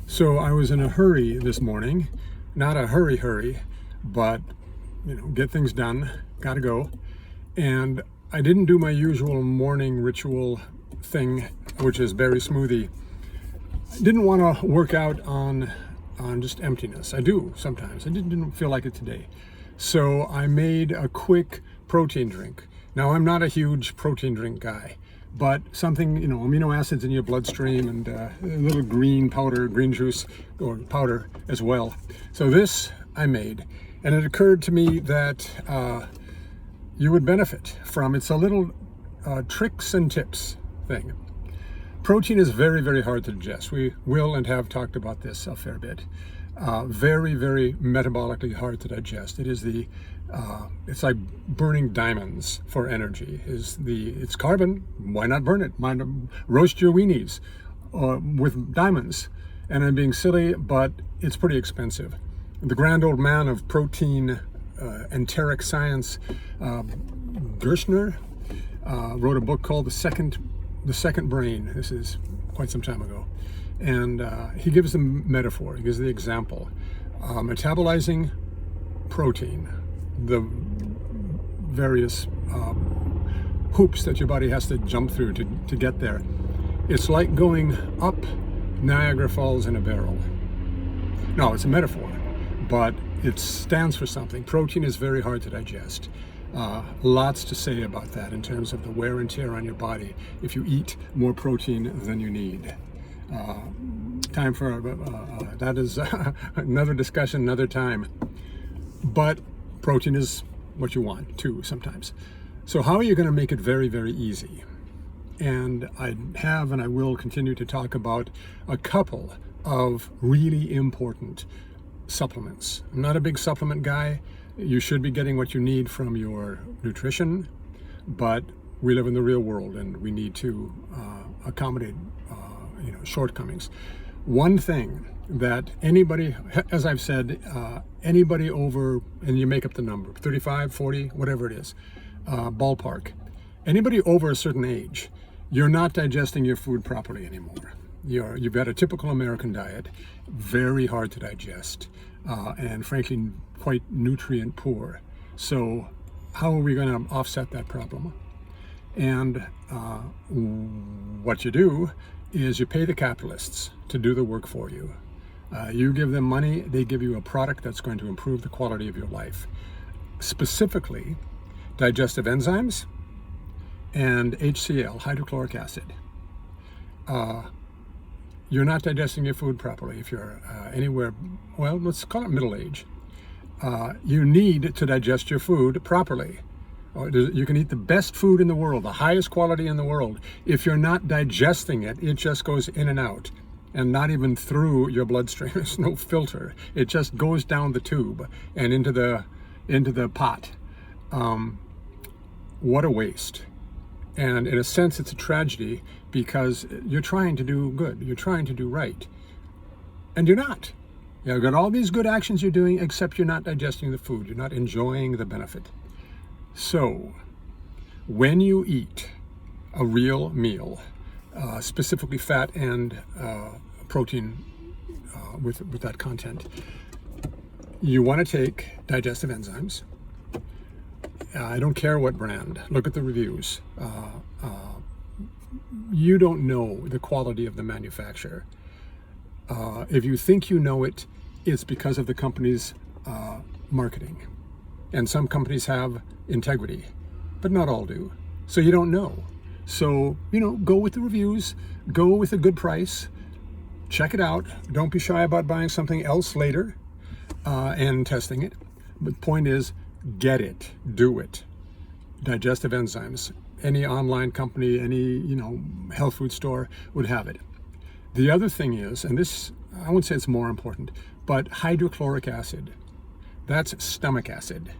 So I was in a hurry this morning, not a hurry, but get things done, gotta go. And I didn't do my usual morning ritual thing, which is berry smoothie. I didn't want to work out on just emptiness. I do sometimes. I didn't feel like it today. So I made a quick protein drink. Now, I'm not a huge protein drink guy, but something, amino acids in your bloodstream and a little green juice or powder as well. So this I made, and it occurred to me that you would benefit from. It's a little tricks and tips thing. Protein is very, very hard to digest. We will and have talked about this a fair bit. Very, very metabolically hard to digest. It is it's like burning diamonds for energy. It's carbon. Why not burn it? Why not roast your weenies with diamonds? And I'm being silly, but it's pretty expensive. The grand old man of protein enteric science, Gershner, wrote a book called The Second Brain. This is quite some time ago. And he gives the metaphor, he gives the example. Metabolizing protein, the various hoops that your body has to jump through to get there. It's like going up Niagara Falls in a barrel. No, it's a metaphor, but it stands for something. Protein is very hard to digest. Lots to say about that in terms of the wear and tear on your body if you eat more protein than you need. Time for that is another discussion, another time. But protein is what you want too sometimes. So how are you going to make it very, very easy? And I have and I will continue to talk about a couple of really important supplements. I'm not a big supplement guy. You should be getting what you need from your nutrition, but we live in the real world and we need to accommodate shortcomings. One thing that anybody, as I've said, anybody over, and you make up the number, 35, 40, whatever it is, ballpark, anybody over a certain age, you're not digesting your food properly anymore. You've got a typical American diet, very hard to digest, and frankly, quite nutrient poor. So how are we going to offset that problem? And what you do is you pay the capitalists to do the work for you. You give them money, they give you a product that's going to improve the quality of your life. Specifically, digestive enzymes and HCl, hydrochloric acid. You're not digesting your food properly if you're anywhere, well, let's call it middle age. You need to digest your food properly. You can eat the best food in the world, the highest quality in the world. If you're not digesting it, it just goes in and out and not even through your bloodstream. There's no filter. It just goes down the tube and into the pot. What a waste. And in a sense, it's a tragedy because you're trying to do good. You're trying to do right. And you're not. You've got all these good actions you're doing, except you're not digesting the food. You're not enjoying the benefit. So, when you eat a real meal, specifically fat and protein with that content, you want to take digestive enzymes. I don't care what brand. Look at the reviews. You don't know the quality of the manufacturer. If you think you know it, it's because of the company's marketing. And some companies have integrity, but not all do. So you don't know. So, go with the reviews, go with a good price, check it out. Don't be shy about buying something else later and testing it. But the point is, get it, do it. Digestive enzymes. Any online company, any, health food store would have it. The other thing is, and this, I wouldn't say it's more important, but hydrochloric acid. That's stomach acid.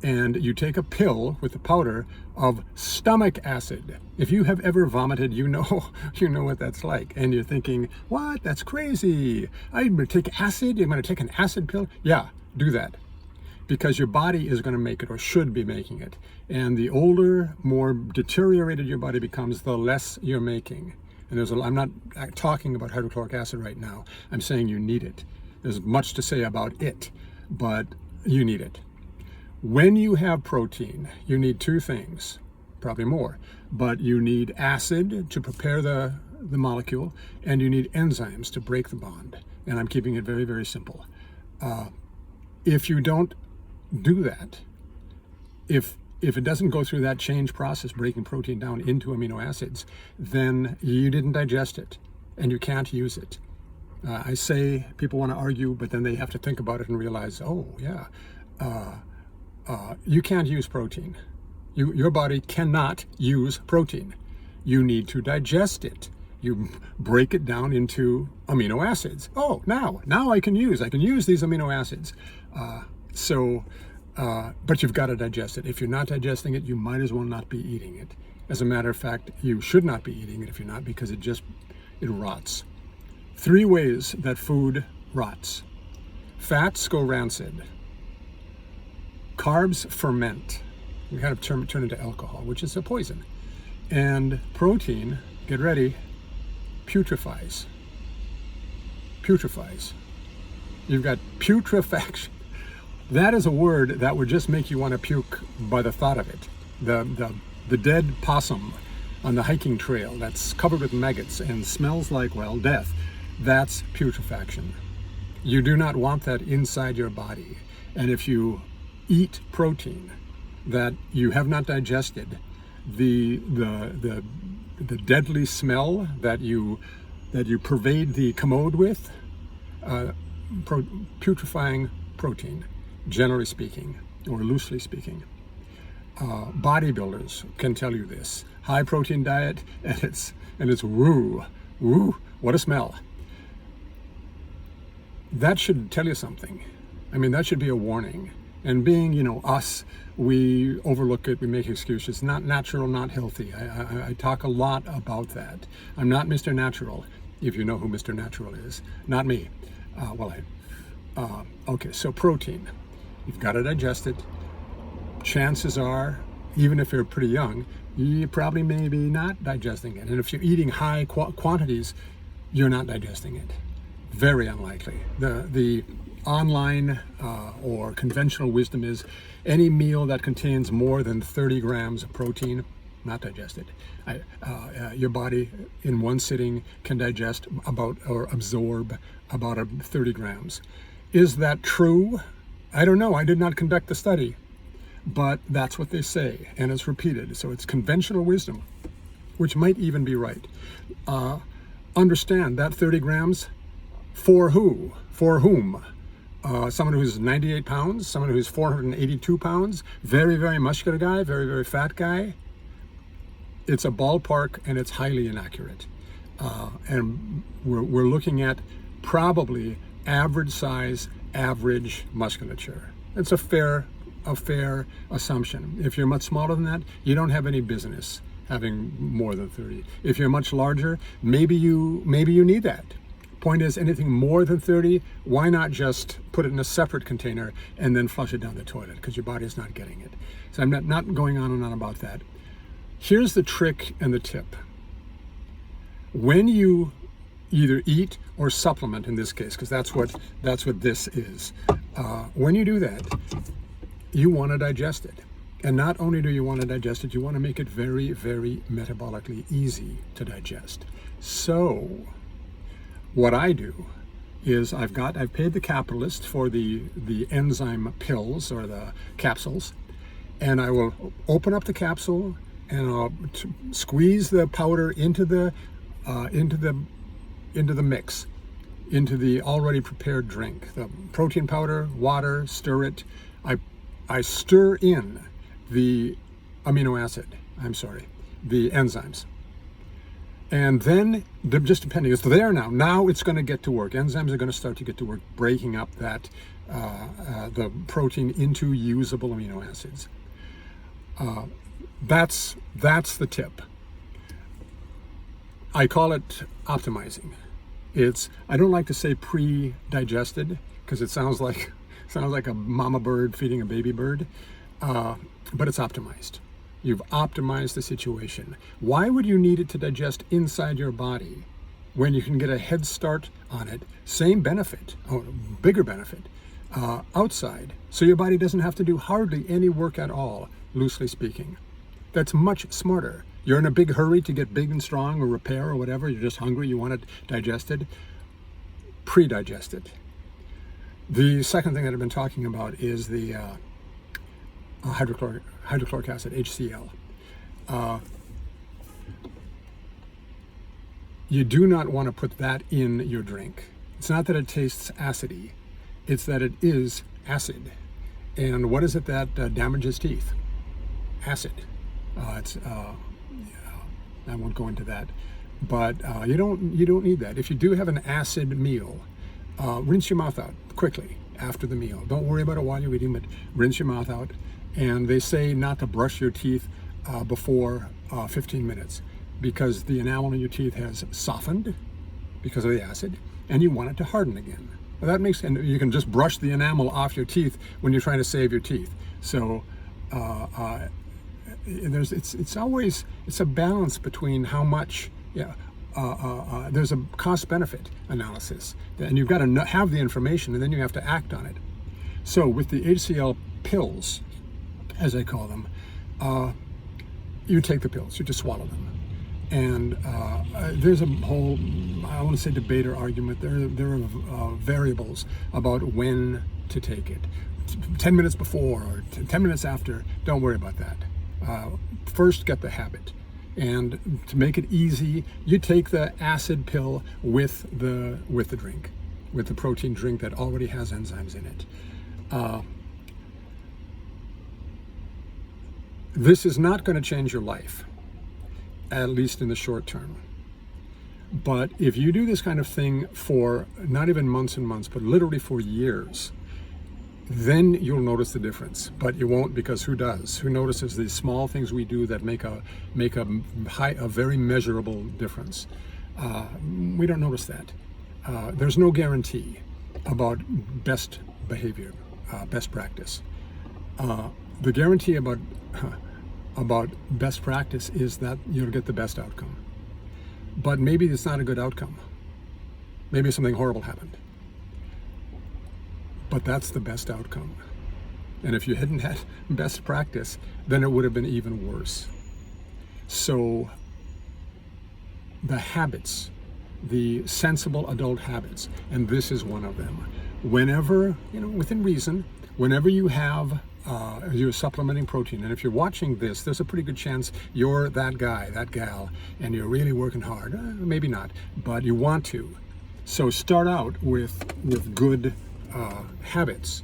And you take a pill with the powder of stomach acid. If you have ever vomited, you know what that's like. And you're thinking, what? That's crazy. I'm going to take acid? I'm going to take an acid pill? Yeah, do that. Because your body is going to make it, or should be making it. And the older, more deteriorated your body becomes, the less you're making. And I'm not talking about hydrochloric acid right now. I'm saying you need it. There's much to say about it, but you need it. When you have protein, you need two things, probably more, but you need acid to prepare the molecule, and you need enzymes to break the bond. And I'm keeping it very, very simple. If you don't do that, if it doesn't go through that change process, breaking protein down into amino acids, then you didn't digest it and you can't use it. I say people want to argue, but then they have to think about it and realize, oh yeah, you can't use protein. Your body cannot use protein. You need to digest it. You break it down into amino acids. Oh, now I can use these amino acids. But you've got to digest it. If you're not digesting it, you might as well not be eating it. As a matter of fact, you should not be eating it if you're not, because it rots. 3 ways that food rots. Fats go rancid. Carbs ferment. We kind of turn into alcohol, which is a poison. And protein, get ready, putrefies. Putrefies. You've got putrefaction. That is a word that would just make you want to puke by the thought of it. The dead possum on the hiking trail that's covered with maggots and smells like, well, death. That's putrefaction. You do not want that inside your body. And if you eat protein that you have not digested, the deadly smell that you pervade the commode with, putrefying protein, generally speaking, or loosely speaking. Bodybuilders can tell you this. High protein diet, and it's woo, what a smell. That should tell you something. I mean, that should be a warning. And being, us, we overlook it, we make excuses. Not natural, not healthy. I talk a lot about that. I'm not Mr. Natural, if you know who Mr. Natural is. Not me. Okay, so protein. You've got to digest it. Chances are, even if you're pretty young, you probably maybe not digesting it. And if you're eating high quantities, you're not digesting it. Very unlikely. The online or conventional wisdom is any meal that contains more than 30 grams of protein, not digested. Your body in one sitting can digest about or absorb about 30 grams. Is that true? I don't know. I did not conduct the study, but that's what they say, and it's repeated. So it's conventional wisdom, which might even be right. Understand that 30 grams, for who? For whom? Someone who's 98 pounds, someone who's 482 pounds, very, very muscular guy, very, very fat guy. It's a ballpark, and it's highly inaccurate. And we're looking at probably average size, average musculature. It's a fair assumption. If you're much smaller than that, you don't have any business having more than 30. If you're much larger, maybe you need that. Point is, anything more than 30, why not just put it in a separate container and then flush it down the toilet, because your body is not getting it. So I'm not going on and on about that. Here's the trick and the tip. When you either eat or supplement, in this case, because that's what this is. When you do that, you want to digest it. And not only do you want to digest it, you want to make it very, very metabolically easy to digest. So what I do is I've paid the capitalist for the enzyme pills or the capsules, and I will open up the capsule and I'll squeeze the powder into the mix, into the already prepared drink. The protein powder, water, stir it. I stir in the the enzymes. And then, just depending, it's there now. Now it's going to get to work. Enzymes are going to start to get to work breaking up that the protein into usable amino acids. That's the tip. I call it optimizing. I don't like to say pre-digested, because it sounds like a mama bird feeding a baby bird, but it's optimized. You've optimized the situation. Why would you need it to digest inside your body when you can get a head start on it, same benefit, or bigger benefit, outside, so your body doesn't have to do hardly any work at all, loosely speaking? That's much smarter. You're in a big hurry to get big and strong or repair or whatever, you're just hungry, you want it digested, pre-digest it. The second thing that I've been talking about is the hydrochloric acid, HCl. You do not want to put that in your drink. It's not that it tastes acidy, it's that it is acid. And what is it that damages teeth? Acid. I won't go into that, but you don't need that. If you do have an acid meal, rinse your mouth out quickly after the meal. Don't worry about it while you're eating, but rinse your mouth out. And they say not to brush your teeth before 15 minutes because the enamel in your teeth has softened because of the acid, and you want it to harden again. Well, that makes, and you can just brush the enamel off your teeth when you're trying to save your teeth. So it's always a balance between how much. There's a cost-benefit analysis, and you've got to have the information, and then you have to act on it. So with the HCl pills, as I call them, you take the pills, you just swallow them. And there's a whole, I want to say debate or argument, there are variables about when to take it. 10 minutes before or 10 minutes after, don't worry about that. First, get the habit. And to make it easy, you take the acid pill with the drink, with the protein drink that already has enzymes in it. This is not going to change your life, at least in the short term. But if you do this kind of thing for not even months and months, but literally for years, then you'll notice the difference. But you won't, because who does? Who notices these small things we do that make a very measurable difference? We don't notice that. There's no guarantee about best behavior, best practice. The guarantee about best practice is that you'll get the best outcome. But maybe it's not a good outcome. Maybe something horrible happened. But that's the best outcome. And if you hadn't had best practice, then it would have been even worse. So the habits, the sensible adult habits, and this is one of them. Whenever, within reason, whenever you have, you're supplementing protein, and if you're watching this, there's a pretty good chance you're that guy, that gal, and you're really working hard. Maybe not, but you want to. So start out with good habits.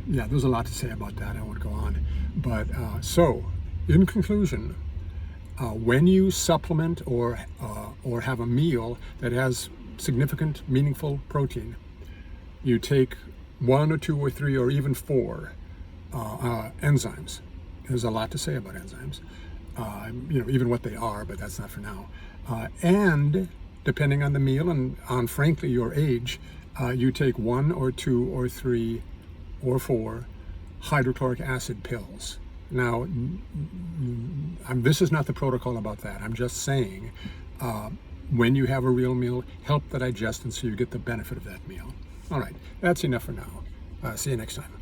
There's a lot to say about that. I won't go on. But so, in conclusion, when you supplement or have a meal that has significant, meaningful protein, you take 1 or 2 or 3 or even 4 enzymes. There's a lot to say about enzymes. Even what they are, but that's not for now. And depending on the meal and on, frankly, your age, you take 1 or 2 or 3 or 4 hydrochloric acid pills. Now, this is not the protocol about that. I'm just saying, when you have a real meal, help the digestion so you get the benefit of that meal. All right, that's enough for now. See you next time.